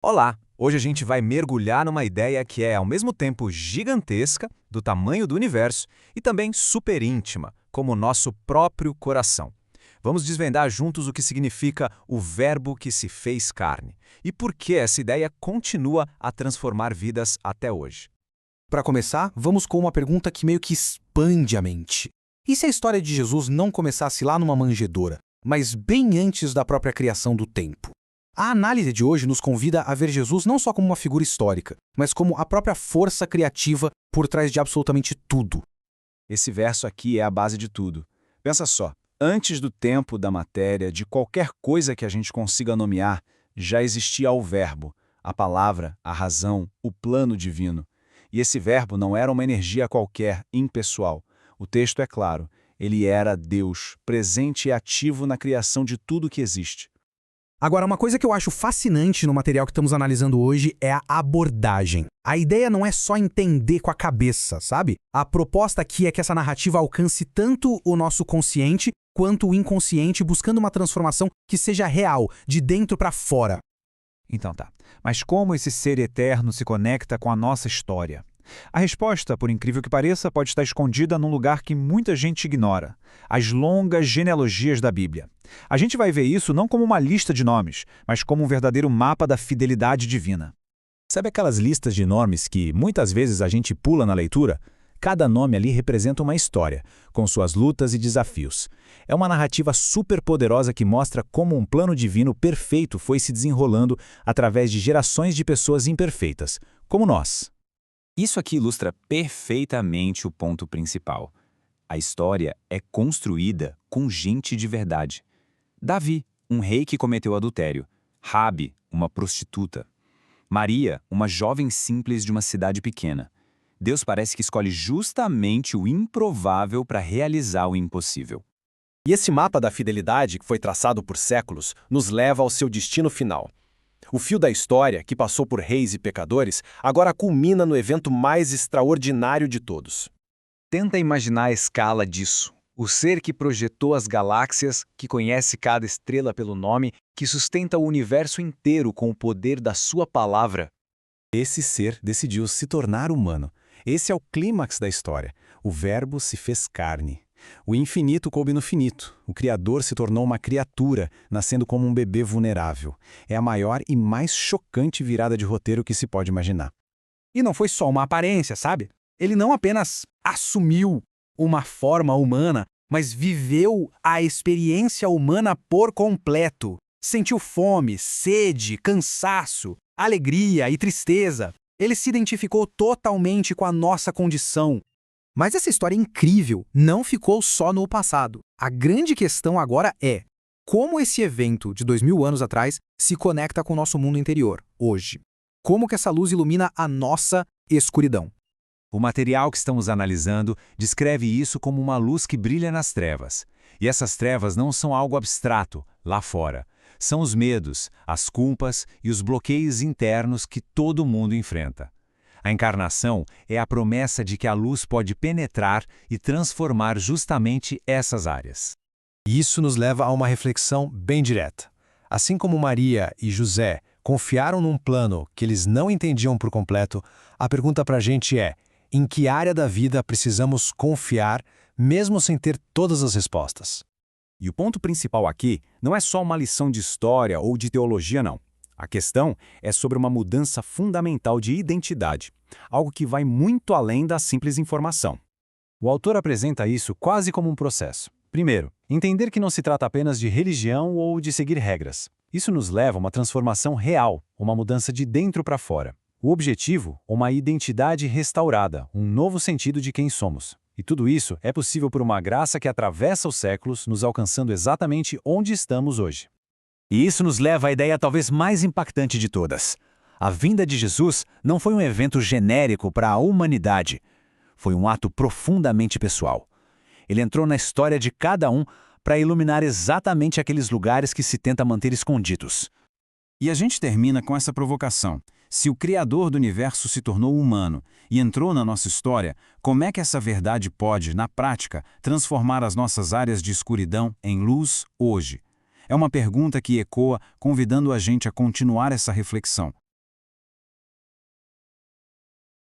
Olá! Hoje a gente vai mergulhar numa ideia que é ao mesmo tempo gigantesca, do tamanho do universo, e também super íntima, como o nosso próprio coração. Vamos desvendar juntos o que significa o Verbo que se fez carne e por que essa ideia continua a transformar vidas até hoje. Para começar, vamos com uma pergunta que meio que expande a mente. E se a história de Jesus não começasse lá numa manjedoura, mas bem antes da própria criação do tempo? A análise de hoje nos convida a ver Jesus não só como uma figura histórica, mas como a própria força criativa por trás de absolutamente tudo. Esse verso aqui é a base de tudo. Pensa só, antes do tempo, da matéria, de qualquer coisa que a gente consiga nomear, já existia o Verbo, a palavra, a razão, o plano divino. E esse Verbo não era uma energia qualquer, impessoal. O texto é claro, ele era Deus, presente e ativo na criação de tudo que existe. Agora, uma coisa que eu acho fascinante no material que estamos analisando hoje é a abordagem. A ideia não é só entender com a cabeça, sabe? A proposta aqui é que essa narrativa alcance tanto o nosso consciente quanto o inconsciente, buscando uma transformação que seja real, de dentro para fora. Então tá. Mas como esse ser eterno se conecta com a nossa história? A resposta, por incrível que pareça, pode estar escondida num lugar que muita gente ignora: as longas genealogias da Bíblia. A gente vai ver isso não como uma lista de nomes, mas como um verdadeiro mapa da fidelidade divina. Sabe aquelas listas de nomes que muitas vezes a gente pula na leitura? Cada nome ali representa uma história, com suas lutas e desafios. É uma narrativa super poderosa que mostra como um plano divino perfeito foi se desenrolando através de gerações de pessoas imperfeitas, como nós. Isso aqui ilustra perfeitamente o ponto principal. A história é construída com gente de verdade. Davi, um rei que cometeu adultério. Rabi, uma prostituta. Maria, uma jovem simples de uma cidade pequena. Deus parece que escolhe justamente o improvável para realizar o impossível. E esse mapa da fidelidade, que foi traçado por séculos, nos leva ao seu destino final. O fio da história, que passou por reis e pecadores, agora culmina no evento mais extraordinário de todos. Tenta imaginar a escala disso. O ser que projetou as galáxias, que conhece cada estrela pelo nome, que sustenta o universo inteiro com o poder da sua palavra. Esse ser decidiu se tornar humano. Esse é o clímax da história. O Verbo se fez carne. O infinito coube no finito. O Criador se tornou uma criatura, nascendo como um bebê vulnerável. É a maior e mais chocante virada de roteiro que se pode imaginar. E não foi só uma aparência, sabe? Ele não apenas assumiu uma forma humana, mas viveu a experiência humana por completo. Sentiu fome, sede, cansaço, alegria e tristeza. Ele se identificou totalmente com a nossa condição. Mas essa história incrível não ficou só no passado. A grande questão agora é como esse evento de 2000 anos atrás se conecta com o nosso mundo interior, hoje. Como que essa luz ilumina a nossa escuridão. O material que estamos analisando descreve isso como uma luz que brilha nas trevas. E essas trevas não são algo abstrato, lá fora. São os medos, as culpas e os bloqueios internos que todo mundo enfrenta. A encarnação é a promessa de que a luz pode penetrar e transformar justamente essas áreas. Isso nos leva a uma reflexão bem direta. Assim como Maria e José confiaram num plano que eles não entendiam por completo, a pergunta para a gente é: em que área da vida precisamos confiar, mesmo sem ter todas as respostas? E o ponto principal aqui não é só uma lição de história ou de teologia, não. A questão é sobre uma mudança fundamental de identidade, algo que vai muito além da simples informação. O autor apresenta isso quase como um processo. Primeiro, entender que não se trata apenas de religião ou de seguir regras. Isso nos leva a uma transformação real, uma mudança de dentro para fora. O objetivo, uma identidade restaurada, um novo sentido de quem somos. E tudo isso é possível por uma graça que atravessa os séculos, nos alcançando exatamente onde estamos hoje. E isso nos leva à ideia talvez mais impactante de todas. A vinda de Jesus não foi um evento genérico para a humanidade. Foi um ato profundamente pessoal. Ele entrou na história de cada um para iluminar exatamente aqueles lugares que se tenta manter escondidos. E a gente termina com essa provocação. Se o Criador do universo se tornou humano e entrou na nossa história, como é que essa verdade pode, na prática, transformar as nossas áreas de escuridão em luz hoje? É uma pergunta que ecoa, convidando a gente a continuar essa reflexão.